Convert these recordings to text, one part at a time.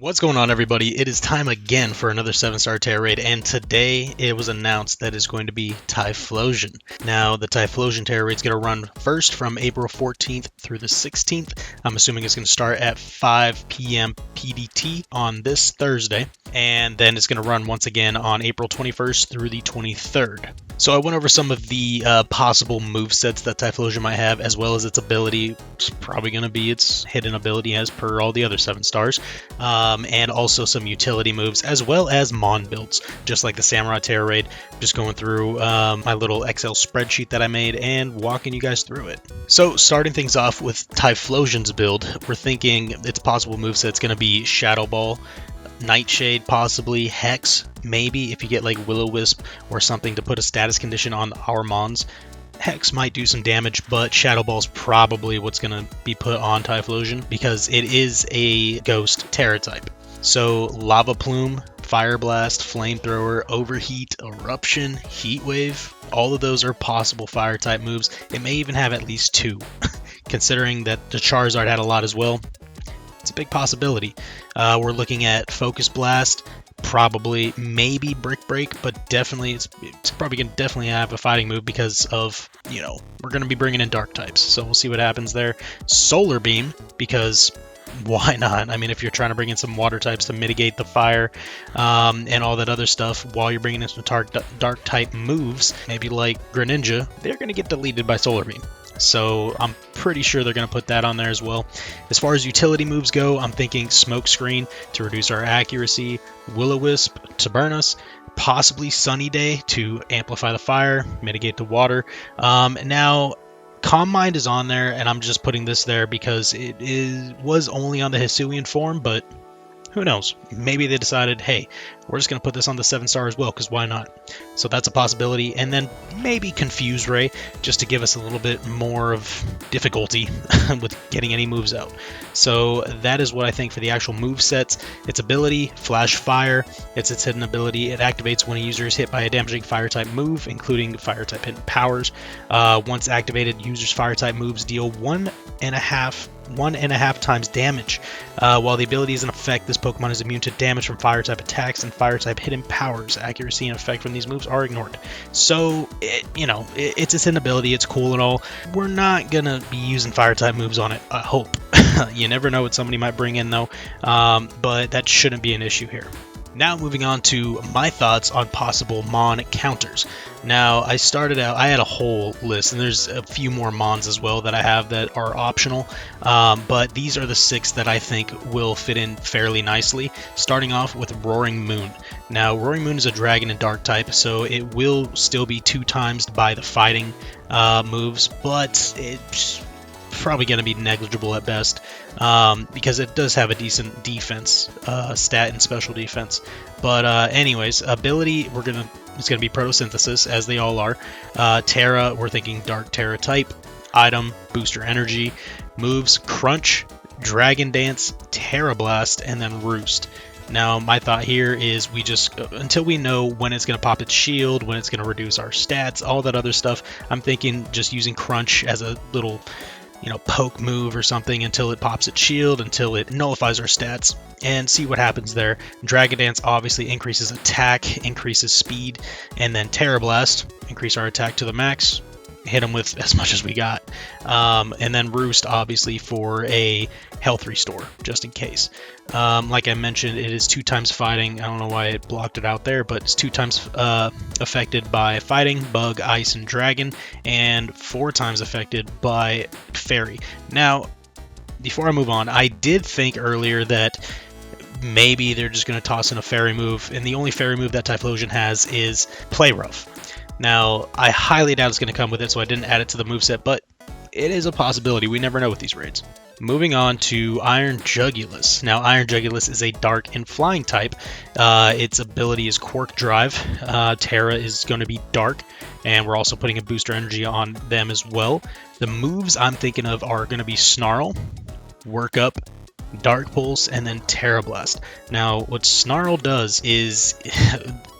What's going on, everybody? It is time again for another 7-star Tera raid, and today it was announced that it's going to be Typhlosion. Now, the Typhlosion Tera raid is going to run first from April 14th through the 16th. I'm assuming it's going to start at 5 p.m. PDT on this Thursday, and then it's going to run once again on April 21st through the 23rd. So I went over some of the possible movesets that Typhlosion might have, as well as its ability. It's probably going to be its hidden ability as per all the other 7 stars. And also some utility moves, as well as Mon Builds, just like the Samurai Tera raid. Just going through my little Excel spreadsheet that I made and walking you guys through it. So starting things off with Typhlosion's build, we're thinking its possible moveset's going to be Shadow Ball, Nightshade, possibly Hex, maybe if you get like Will-O-Wisp or something to put a status condition on our Mons. Hex might do some damage, but Shadow Ball's probably what's going to be put on Typhlosion because it is a Ghost Tera type. So Lava Plume, Fire Blast, Flamethrower, Overheat, Eruption, Heat Wave, all of those are possible fire type moves. It may even have at least 2, considering that the Charizard had a lot as well. It's a big possibility. We're looking at Focus Blast, probably, maybe Brick Break, but definitely it's probably going to definitely have a fighting move because of, we're going to be bringing in dark types, so we'll see what happens there. Solar Beam, because why not? I mean, if you're trying to bring in some water types to mitigate the fire and all that other stuff while you're bringing in some dark type moves, maybe like Greninja, they're going to get deleted by Solar Beam. So I'm pretty sure they're going to put that on there as well. As far as utility moves go, I'm thinking Smoke Screen to reduce our accuracy, Will-O-Wisp to burn us, possibly Sunny Day to amplify the fire, mitigate the water. Now, Calm Mind is on there, and I'm just putting this there because it was only on the Hisuian form, but who knows? Maybe they decided, hey, we're just going to put this on the 7-star as well, because why not? So that's a possibility. And then maybe Confuse Ray, just to give us a little bit more of difficulty with getting any moves out. So that is what I think for the actual move sets. Its ability, Flash Fire. It's its hidden ability. It activates when a user is hit by a damaging fire-type move, including fire-type hidden powers. Once activated, users' fire-type moves deal 1.5 times damage. While the ability is in effect, this Pokemon is immune to damage from fire-type attacks and fire-type hidden powers. Accuracy and effect from these moves are ignored. So, it's its hidden ability. It's cool and all. We're not going to be using fire-type moves on it, I hope. You never know what somebody might bring in, though. But that shouldn't be an issue here. Now moving on to my thoughts on possible Mon counters. Now I had a whole list, and there's a few more Mons as well that I have that are optional, but these are the 6 that I think will fit in fairly nicely, starting off with Roaring Moon. Now Roaring Moon is a dragon and dark type, so it will still be 2 times by the fighting moves, but it's probably going to be negligible at best because it does have a decent defense stat and special defense. But anyways, ability, it's going to be Photosynthesis, as they all are. Tera, we're thinking Dark Tera type. Item, Booster Energy. Moves, Crunch, Dragon Dance, Tera Blast, and then Roost. Now, my thought here is we just, until we know when it's going to pop its shield, when it's going to reduce our stats, all that other stuff, I'm thinking just using Crunch as a little poke move or something until it pops its shield, until it nullifies our stats, and see what happens there. Dragon Dance obviously increases attack, increases speed, and then Tera Blast, increase our attack to the max, hit them with as much as we got. And then Roost, obviously, for a health restore, just in case. Like I mentioned, it is 2 times fighting. I don't know why it blocked it out there, but it's 2 times affected by fighting, bug, ice, and dragon, and 4 times affected by fairy. Now, before I move on, I did think earlier that maybe they're just going to toss in a fairy move, and the only fairy move that Typhlosion has is Play Rough. Now, I highly doubt it's going to come with it, so I didn't add it to the moveset, but it is a possibility. We never know with these raids. Moving on to Iron Jugulis. Now, Iron Jugulis is a dark and flying type. Its ability is Quark Drive. Tera is going to be dark, and we're also putting a booster energy on them as well. The moves I'm thinking of are going to be Snarl, Work Up, Dark Pulse, and then Tera Blast. Now, what Snarl does is,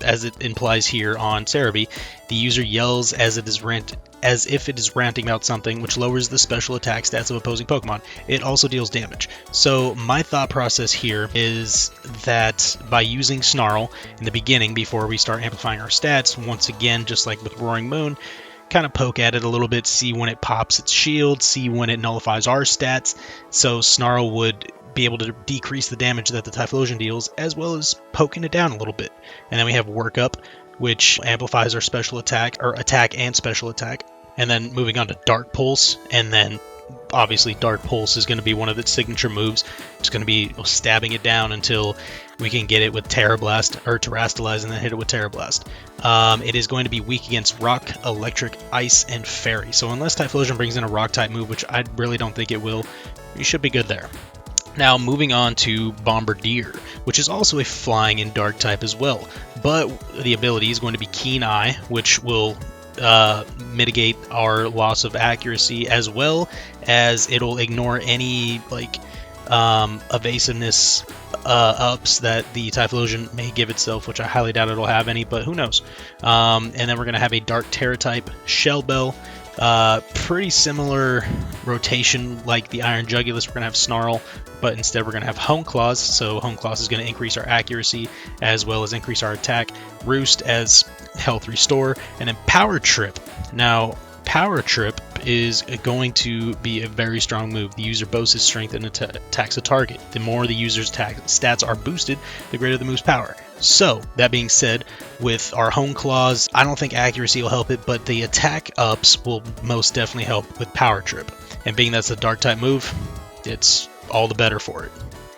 as it implies here on Cerebi, the user yells as it is rent as if it is ranting out something, which lowers the special attack stats of opposing Pokemon. It also deals damage. So my thought process here is that by using Snarl in the beginning before we start amplifying our stats, once again, just like with Roaring Moon, kind of poke at it a little bit, see when it pops its shield, see when it nullifies our stats, so Snarl would be able to decrease the damage that the Typhlosion deals, as well as poking it down a little bit. And then we have Work Up, which amplifies our special attack, or attack and special attack. And then moving on to Dark Pulse, and then obviously Dark Pulse is going to be one of its signature moves. It's going to be stabbing it down until we can get it with Tera Blast, or Terastalize, and then hit it with Tera Blast. It is going to be weak against Rock, Electric, Ice, and Fairy. So unless Typhlosion brings in a Rock-type move, which I really don't think it will, you should be good there. Now, moving on to Bombardier, which is also a flying and dark type as well, but the ability is going to be Keen Eye, which will mitigate our loss of accuracy, as well as it'll ignore any evasiveness ups that the Typhlosion may give itself, which I highly doubt it'll have any, but who knows. And then we're going to have a Dark Tera type, Shell Bell. Pretty similar rotation like the Iron Jugulus. We're going to have Snarl, but instead we're going to have Hone Claws. So Hone Claws is going to increase our accuracy as well as increase our attack. Roost as health restore, and then Power Trip. Now, Power Trip is going to be a very strong move. The user boasts its strength and attacks a target. The more the user's stats are boosted, the greater the move's power. So, that being said, with our Hone Claws, I don't think accuracy will help it, but the attack ups will most definitely help with Power Trip. And being that's a dark type move, it's all the better for it.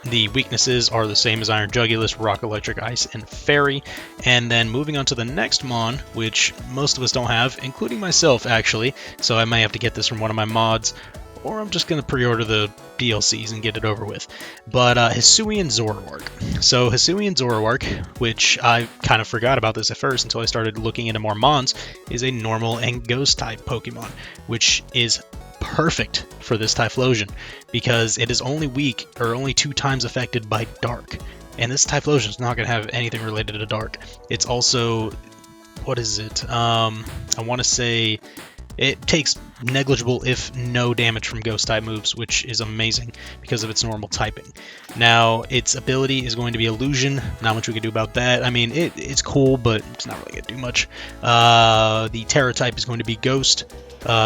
The weaknesses are the same as Iron Jugulus, Rock, Electric, Ice, and Fairy. And then moving on to the next Mon, which most of us don't have, including myself actually, so I may have to get this from one of my mods, or I'm just going to pre-order the DLCs and get it over with. But Hisuian Zoroark. So Hisuian Zoroark, which I kind of forgot about this at first until I started looking into more Mons, is a normal and ghost type Pokemon, which is perfect for this Typhlosion because it is only weak or only 2 times affected by dark, and this Typhlosion is not going to have anything related to dark. It's also, what is it, I want to say it takes negligible if no damage from ghost type moves, which is amazing because of its normal typing. Now its ability is going to be Illusion. Not much we can do about that. I mean, it's cool, but it's not really going to do much. The Tera type is going to be Ghost.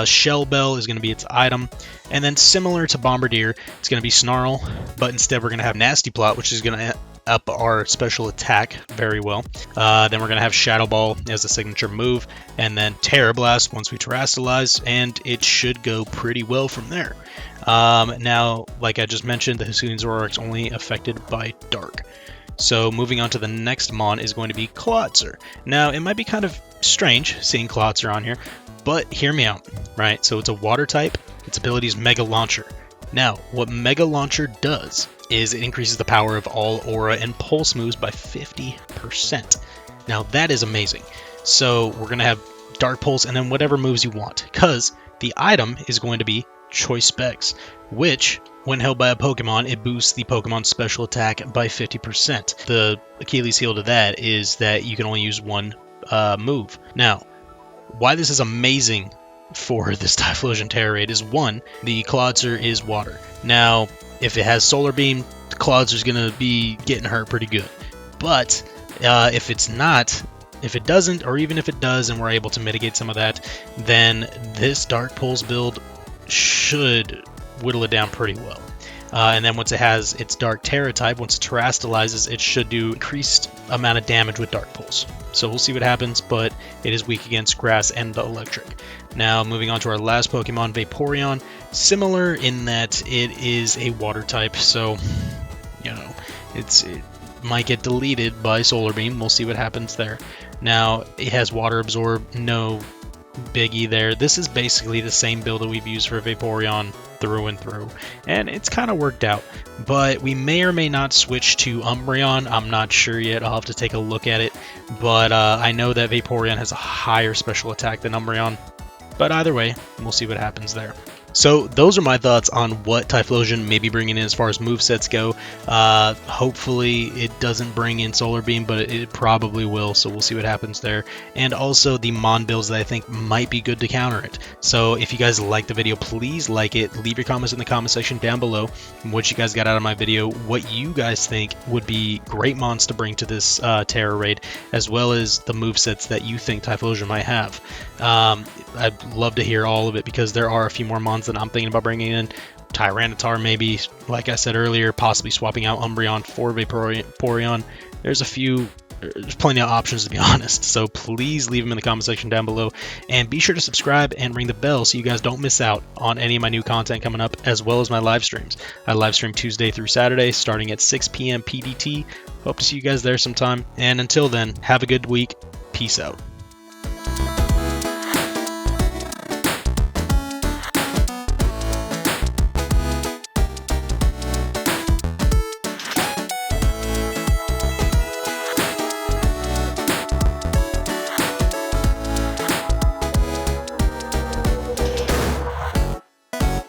Shell Bell is going to be its item, and then similar to Bombardier, it's going to be Snarl, but instead we're going to have Nasty Plot, which is going to up our special attack very well. Then we're going to have Shadow Ball as a signature move, and then Tera Blast once we Terastalize, and it should go pretty well from there. Now, like I just mentioned, the Hisuian Zoroark is only affected by dark. So moving on to the next Mon is going to be Klotzer. Now, it might be kind of strange seeing Klotzer on here, but hear me out, right? So it's a water type. Its ability is Mega Launcher. Now, what Mega Launcher does is it increases the power of all Aura and Pulse moves by 50%. Now, that is amazing. So we're going to have Dark Pulse and then whatever moves you want, because the item is going to be Choice Specs, which, when held by a Pokemon, it boosts the Pokemon's special attack by 50%. The Achilles heel to that is that you can only use one move. Now, why this is amazing for this Typhlosion Tera raid is, one, the Klotzer is water. Now, if it has Solar Beam, the Klotzer's going to be getting hurt pretty good. But if it's not, if it doesn't, or even if it does and we're able to mitigate some of that, then this Dark Pulse build should whittle it down pretty well. And then once it has its Dark Tera type, once it Terastalizes, it should do increased amount of damage with Dark Pulse. So we'll see what happens, but it is weak against Grass and Electric. Now moving on to our last Pokemon, Vaporeon. Similar in that it is a water type, so you know, it might get deleted by Solar Beam. We'll see what happens there. Now it has Water Absorb, no biggie there. This is basically the same build that we've used for Vaporeon through and through, and it's kind of worked out. But we may or may not switch to Umbreon. I'm not sure yet. I'll have to take a look at it. But I know that Vaporeon has a higher special attack than Umbreon. But either way, we'll see what happens there. So those are my thoughts on what Typhlosion may be bringing in as far as movesets go. Hopefully it doesn't bring in Solar Beam, but it probably will, so we'll see what happens there. And also the Mon Builds that I think might be good to counter it. So if you guys like the video, please like it. Leave your comments in the comment section down below what you guys got out of my video, what you guys think would be great mons to bring to this Tera raid, as well as the movesets that you think Typhlosion might have. I'd love to hear all of it because there are a few more mons that I'm thinking about bringing in. Tyranitar maybe, like I said earlier, possibly swapping out Umbreon for Vaporeon. There's plenty of options, to be honest, so please leave them in the comment section down below, and be sure to subscribe and ring the bell so you guys don't miss out on any of my new content coming up, as well as my live streams. I live stream Tuesday through Saturday starting at 6 p.m. PDT. Hope to see you guys there sometime, and until then, have a good week. Peace out.